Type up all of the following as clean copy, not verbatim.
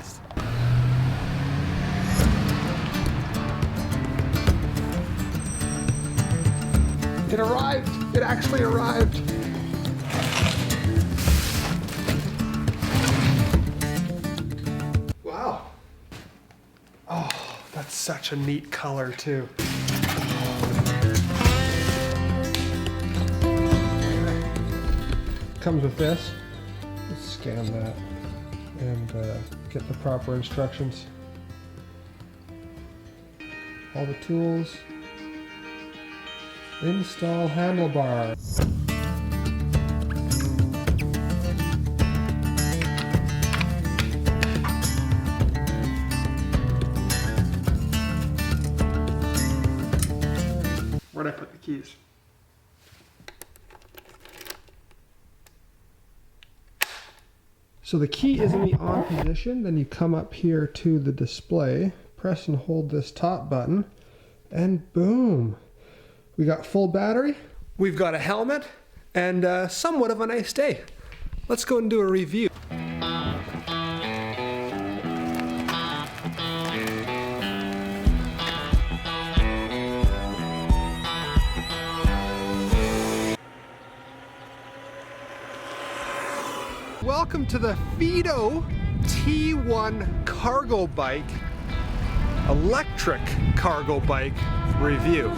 fast. It arrived. It actually arrived. Wow. Oh, that's such a neat color too. Comes with this. Let's scan that and get the proper instructions. All the tools. Install handlebar. Where'd I put the keys? So the key is in the on position, then you come up here to the display, press and hold this top button, and boom! We got full battery, we've got a helmet, and somewhat of a nice day. Let's go and do a review. Welcome to the Fiido T1 Cargo Bike, Electric Cargo Bike review.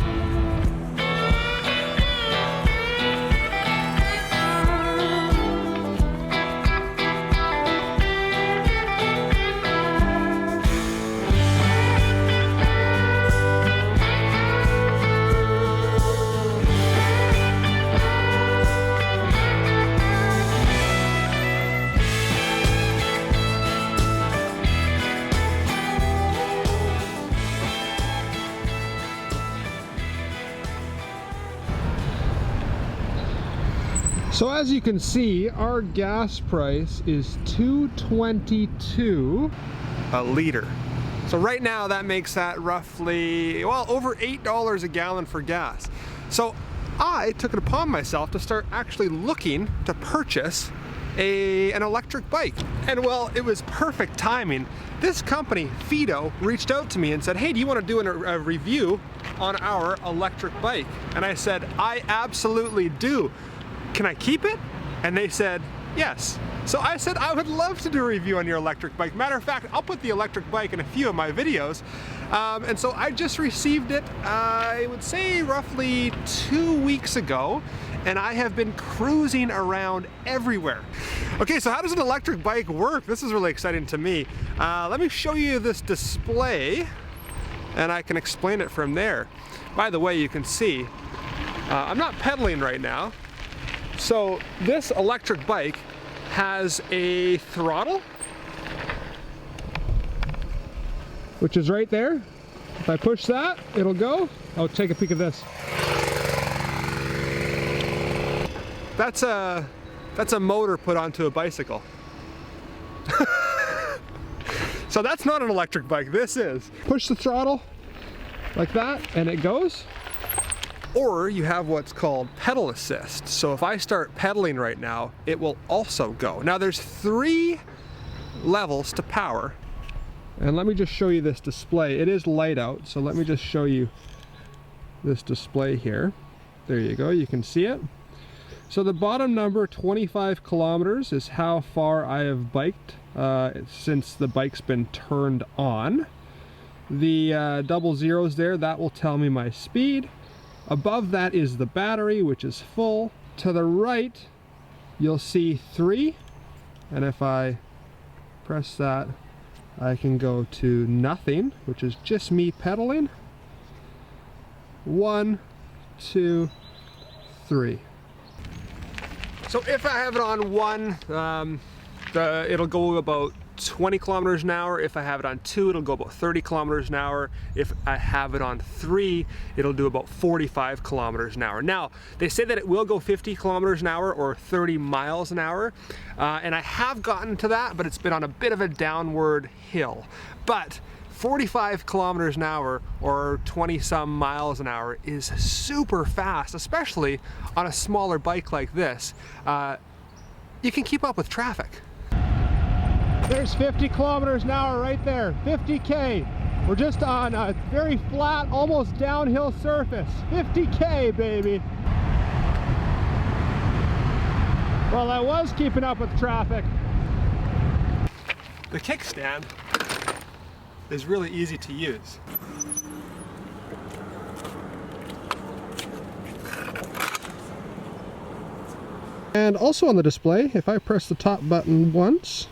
So as you can see, our gas price is $2.22 a liter. So right now that makes that roughly, well, over $8 a gallon for gas. So I took it upon myself to start actually looking to purchase an electric bike. And well, it was perfect timing. This company, Fiido, reached out to me and said, hey, do you want to do a review on our electric bike? And I said, I absolutely do. Can I keep it? And they said, yes. So I said, I would love to do a review on your electric bike. Matter of fact, I'll put the electric bike in a few of my videos. And so I just received it, I would say roughly 2 weeks ago, and I have been cruising around everywhere. Okay, so how does an electric bike work? This is really exciting to me. Let me show you this display, and I can explain it from there. By the way, you can see, I'm not pedaling right now. So this electric bike has a throttle, which is right there. If I push that, it'll go. I'll take a peek of this. That's a motor put onto a bicycle. So that's not an electric bike, this is. Push the throttle like that and it goes. Or you have what's called pedal assist. So if I start pedaling right now, it will also go. Now there's 3 levels to power. And let me just show you this display. It is light out, so let me just show you this display here. There you go, you can see it. So the bottom number, 25 kilometers, is how far I have biked since the bike's been turned on. The double zeros there, that will tell me my speed. Above that is the battery, which is full. To the right, you'll see 3. And if I press that, I can go to nothing, which is just me pedaling. 1, 2, 3. So if I have it on 1, it'll go about 20 kilometers an hour. If I have it on 2, it'll go about 30 kilometers an hour. If I have it on 3, it'll do about 45 kilometers an hour. Now, they say that it will go 50 kilometers an hour or 30 miles an hour. And I have gotten to that, but it's been on a bit of a downward hill. But 45 kilometers an hour or 20 some miles an hour is super fast, especially on a smaller bike like this. You can keep up with traffic. There's 50 kilometers an hour right there, 50K. We're just on a very flat, almost downhill surface. 50K, baby. Well, I was keeping up with traffic. The kickstand is really easy to use. And also on the display, if I press the top button once,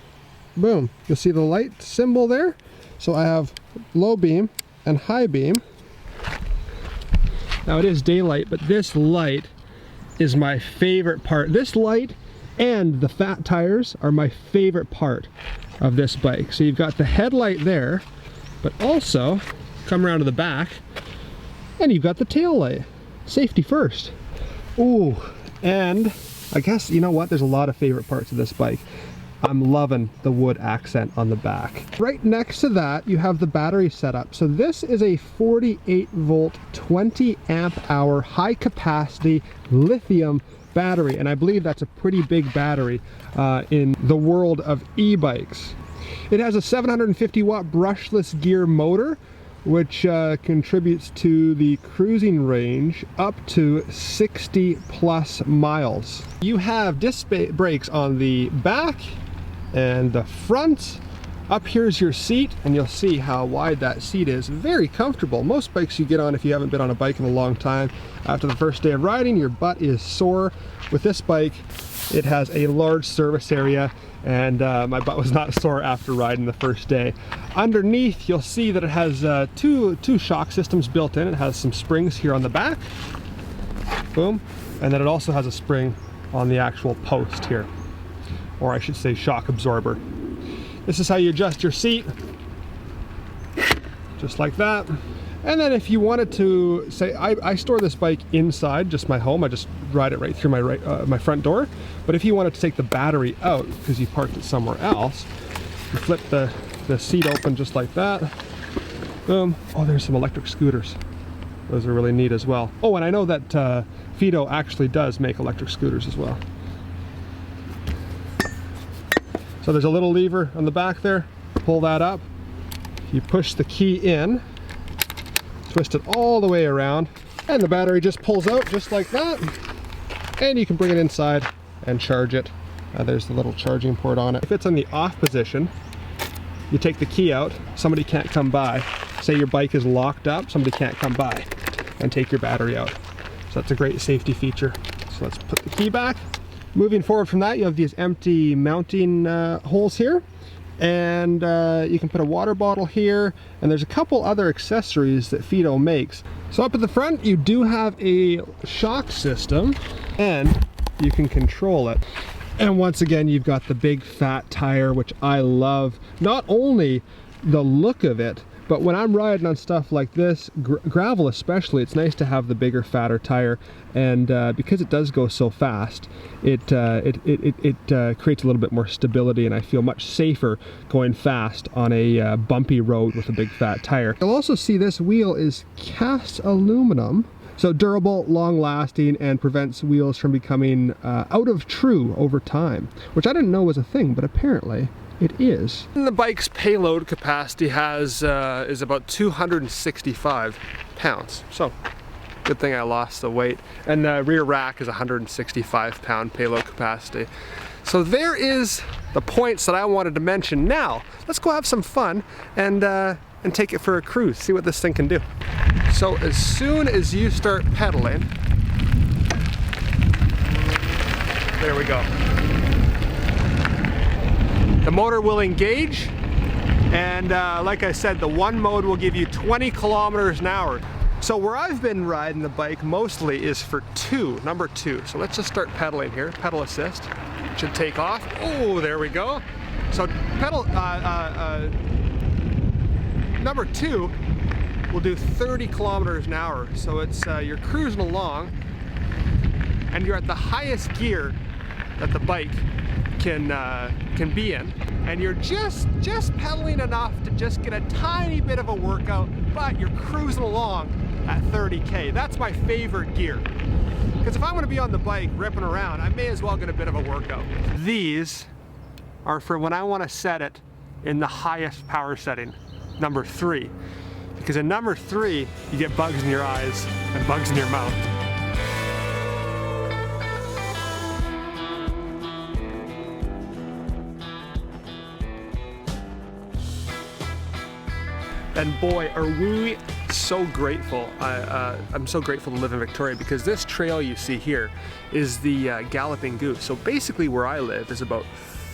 boom, you'll see the light symbol there. So I have low beam and high beam. Now it is daylight, but this light is my favorite part. This light and the fat tires are my favorite part of this bike. So you've got the headlight there, but also come around to the back and you've got the tail light. Safety first. Ooh, and I guess, you know what, there's a lot of favorite parts of this bike. I'm loving the wood accent on the back. Right next to that, you have the battery setup. So this is a 48 volt, 20 amp hour, high capacity lithium battery. And I believe that's a pretty big battery in the world of e-bikes. It has a 750 watt brushless gear motor, which contributes to the cruising range up to 60 plus miles. You have disc brakes on the back and the front. Up here's your seat, and you'll see how wide that seat is. Very comfortable. Most bikes you get on, if you haven't been on a bike in a long time, after the first day of riding, your butt is sore. With this bike, it has a large service area, and my butt was not sore after riding the first day. Underneath, you'll see that it has two shock systems built in. It has some springs here on the back, boom, and then it also has a spring on the actual post here, or I should say shock absorber. This is how you adjust your seat, just like that. And then if you wanted to, say, I store this bike inside, just my home. I just ride it right through my front door. But if you wanted to take the battery out because you parked it somewhere else, you flip the seat open just like that. Boom. Oh, there's some electric scooters. Those are really neat as well. Oh, and I know that Fiido actually does make electric scooters as well. So there's a little lever on the back there. Pull that up. You push the key in, twist it all the way around, and the battery just pulls out just like that. And you can bring it inside and charge it. There's the little charging port on it. If it's in the off position, you take the key out, somebody can't come by. Say your bike is locked up, somebody can't come by and take your battery out. So that's a great safety feature. So let's put the key back. Moving forward from that, you have these empty mounting holes here, and you can put a water bottle here, and there's a couple other accessories that Fiido makes. So up at the front, you do have a shock system, and you can control it. And once again, you've got the big fat tire, which I love. Not only the look of it, but when I'm riding on stuff like this, gravel especially, it's nice to have the bigger, fatter tire. And because it does go so fast, it creates a little bit more stability, and I feel much safer going fast on a bumpy road with a big fat tire. You'll also see this wheel is cast aluminum, so durable, long-lasting, and prevents wheels from becoming out of true over time, which I didn't know was a thing, but apparently it is. And the bike's payload capacity is about 265 pounds. So good thing I lost the weight. And the rear rack is 165 pound payload capacity. So there is the points that I wanted to mention. Now, let's go have some fun and take it for a cruise, see what this thing can do. So as soon as you start pedaling, there we go. The motor will engage, and like I said, the one mode will give you 20 kilometers an hour. So where I've been riding the bike mostly is for number two. So let's just start pedaling here. Pedal assist should take off. Oh, there we go. So pedal number two will do 30 kilometers an hour. So it's you're cruising along, and you're at the highest gear that the bike can be in, and you're just pedaling enough to just get a tiny bit of a workout, but you're cruising along at 30K. That's my favorite gear, because if I'm going to be on the bike ripping around, I may as well get a bit of a workout. These are for when I want to set it in the highest power setting, number 3. Because in number 3, you get bugs in your eyes and bugs in your mouth. And boy, are we so grateful. I'm so grateful to live in Victoria, because this trail you see here is the Galloping Goose. So basically where I live is about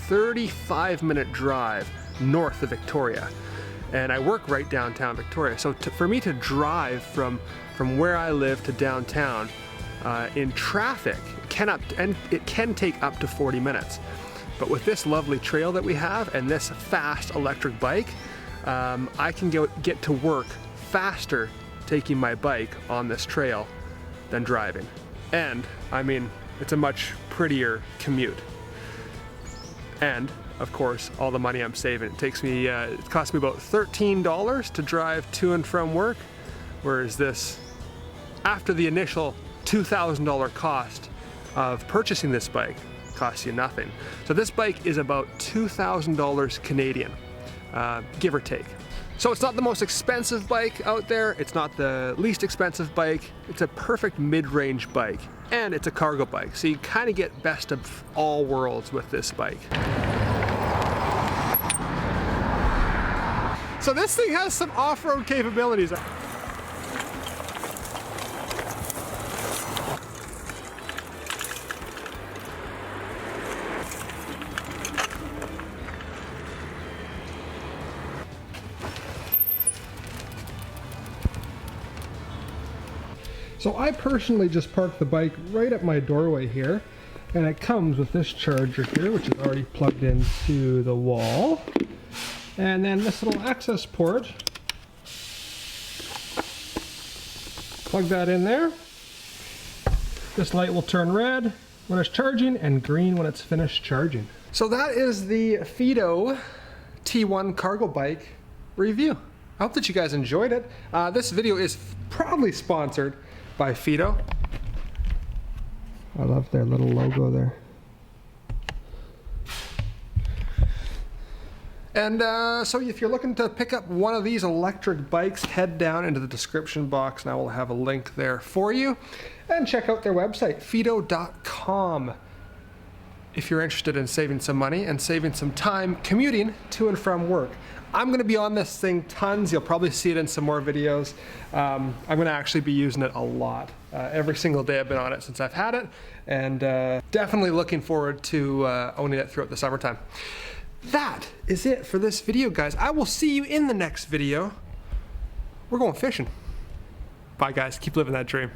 35-minute drive north of Victoria. And I work right downtown Victoria. So for me to drive from where I live to downtown in traffic, it can take up to 40 minutes. But with this lovely trail that we have and this fast electric bike, I can get to work faster taking my bike on this trail than driving. And I mean, it's a much prettier commute. And of course, all the money I'm saving. It costs me about $13 to drive to and from work, whereas this, after the initial $2,000 cost of purchasing this bike, costs you nothing. So this bike is about $2,000 Canadian. Give or take. So it's not the most expensive bike out there, it's not the least expensive bike, it's a perfect mid-range bike, and it's a cargo bike, so you kind of get best of all worlds with this bike. So this thing has some off-road capabilities. So I personally just parked the bike right at my doorway here, and it comes with this charger here, which is already plugged into the wall. And then this little access port, plug that in there. This light will turn red when it's charging and green when it's finished charging. So that is the Fiido T1 cargo bike review. I hope that you guys enjoyed it. This video is proudly sponsored by Fiido. I love their little logo there. And so if you're looking to pick up one of these electric bikes, head down into the description box and I will have a link there for you. And check out their website, Fiido.com, if you're interested in saving some money and saving some time commuting to and from work. I'm going to be on this thing tons. You'll probably see it in some more videos. I'm going to actually be using it a lot. Every single day I've been on it since I've had it, and definitely looking forward to owning it throughout the summertime. That is it for this video, guys. I will see you in the next video. We're going fishing. Bye, guys. Keep living that dream.